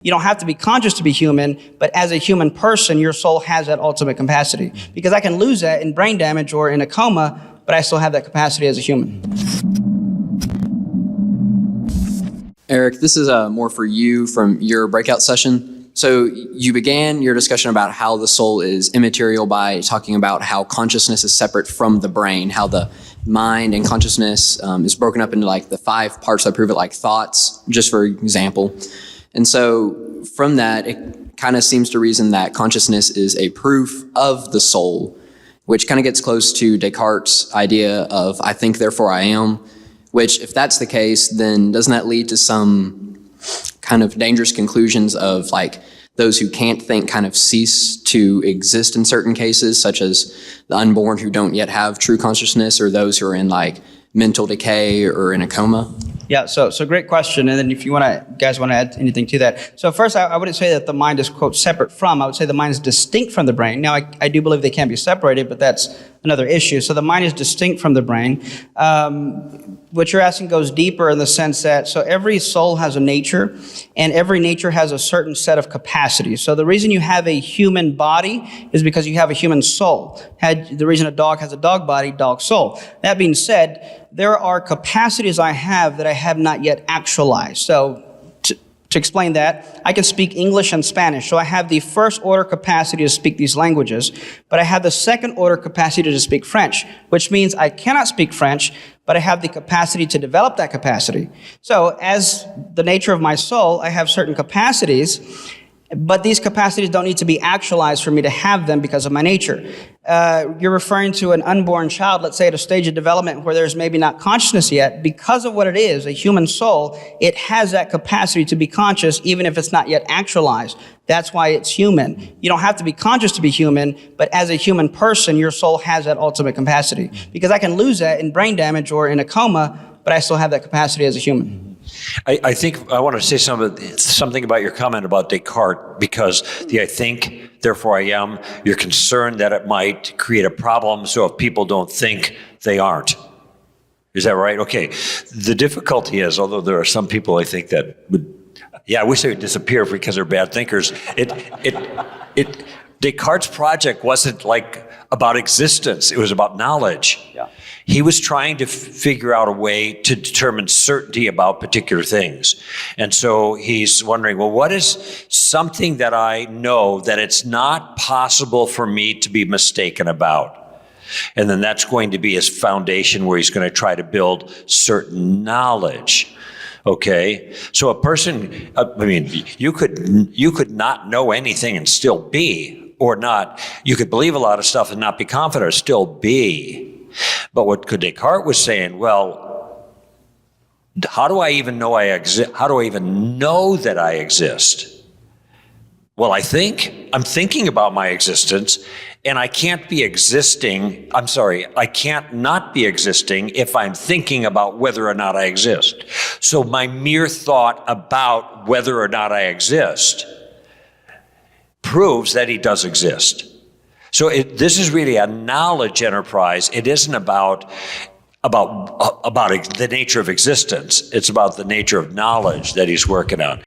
You don't have to be conscious to be human, but as a human person, your soul has that ultimate capacity. Because I can lose that in brain damage or in a coma, but I still have that capacity as a human. Eric, this is more for you from your breakout session. So you began your discussion about how the soul is immaterial by talking about how consciousness is separate from the brain, how the mind and consciousness is broken up into like the 5 parts that prove it, like thoughts, just for example. And so from that, it kind of seems to reason that consciousness is a proof of the soul, which kind of gets close to Descartes' idea of I think, therefore I am, which if that's the case, then doesn't that lead to some kind of dangerous conclusions of like those who can't think kind of cease to exist in certain cases, such as the unborn who don't yet have true consciousness, or those who are in like mental decay or in a coma? Yeah, so great question. And then if you guys want to add anything to that. So first, I wouldn't say that the mind is, quote, separate from. I would say the mind is distinct from the brain. Now, I do believe they can be separated, but that's another issue. So the mind is distinct from the brain. What you're asking goes deeper in the sense that, so every soul has a nature, and every nature has a certain set of capacities. So the reason you have a human body is because you have a human soul. The reason a dog has a dog body, dog soul. That being said, there are capacities I have that I have not yet actualized. So to explain that, I can speak English and Spanish. So I have the first order capacity to speak these languages, but I have the second order capacity to speak French, which means I cannot speak French, but I have the capacity to develop that capacity. So as the nature of my soul, I have certain capacities, but these capacities don't need to be actualized for me to have them because of my nature. You're referring to an unborn child, let's say at a stage of development where there's maybe not consciousness yet. Because of what it is, a human soul, it has that capacity to be conscious even if it's not yet actualized. That's why it's human. You don't have to be conscious to be human, but as a human person, your soul has that ultimate capacity. Because I can lose that in brain damage or in a coma, but I still have that capacity as a human. I think I want to say something about your comment about Descartes, because the I think, therefore I am, you're concerned that it might create a problem, so if people don't think, they aren't. Is that right? Okay. The difficulty is, although there are some people I think that would, I wish they would disappear because they're bad thinkers. Descartes' project wasn't like about existence, it was about knowledge. Yeah. He was trying to figure out a way to determine certainty about particular things. And so he's wondering, well, what is something that I know that it's not possible for me to be mistaken about? And then that's going to be his foundation where he's going to try to build certain knowledge. Okay? So a person, you could not know anything and still be, or not. You could believe a lot of stuff and not be confident or still be. But what Descartes was saying, well, how do I even know I exist? How do I even know that I exist? Well, I'm thinking about my existence, and I can't be existing, I can't not be existing if I'm thinking about whether or not I exist. So my mere thought about whether or not I exist proves that he does exist. So this is really a knowledge enterprise. It isn't about the nature of existence. It's about the nature of knowledge that he's working on.